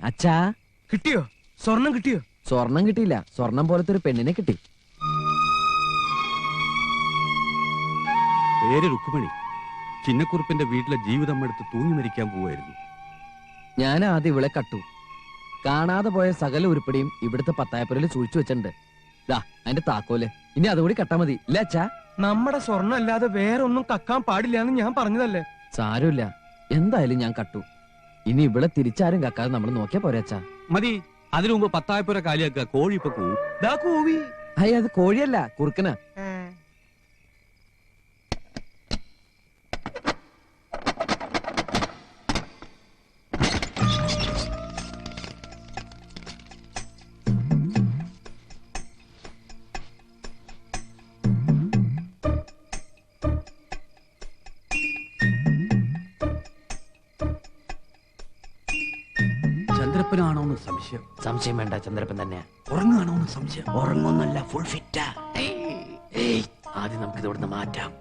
അച്ഛാ കിട്ടിയോ? സ്വർണം കിട്ടിയോ? സ്വർണം കിട്ടിയില്ല, സ്വർണം പോലത്തെ ഒരു പെണ്ണിനെ കിട്ടി. പേര് രുക്മിണി. ചിന്നക്കുറുപ്പിന്റെ വീട്ടിലെ ജീവിതം എടുത്ത് തൂങ്ങി മരിക്കാൻ പോവായിരുന്നു. ഞാൻ ആദ്യം ഇവളെ കട്ടു. കാണാതെ പോയ സകല ഉരുപ്പടിയും ഇവിടുത്തെ പത്തായപ്പുരയിൽ സൂക്ഷിച്ചു വെച്ചിട്ടുണ്ട്. ദാ അതിന്റെ താക്കോല്. ഇനി അതുകൂടി കട്ടാ മതി, ഇല്ല അച്ഛാ? നമ്മുടെ സ്വർണ്ണം അല്ലാതെ വേറെ ഒന്നും കക്കാൻ പാടില്ല എന്ന് ഞാൻ പറഞ്ഞതല്ലേ? സാരമില്ല, എന്തായാലും ഞാൻ കട്ടു. ഇനി ഇവിടെ തിരിച്ചാരും കക്കാതെ നമ്മൾ നോക്കിയാ പോരെ അച്ഛാ? മതി. അതിനു മുമ്പ് പത്തായപ്പുര കാലിയാക്കുക. കോഴി ഇപ്പൊ കൂവും. ദാ കൂവി. അയ്യ, അത് കോഴിയല്ല, കുറുക്കനാ. ചന്ദ്രപ്പനാണോന്ന് സംശയം. സംശയം വേണ്ട, ചന്ദ്രപ്പൻ തന്നെയാ. ഉറങ്ങാണോന്ന് സംശയം. ഉറങ്ങുന്നല്ല, ഫുൾ ഫിറ്റാ. ആദ്യം നമുക്ക് ഇവിടുന്ന് മാറ്റാം.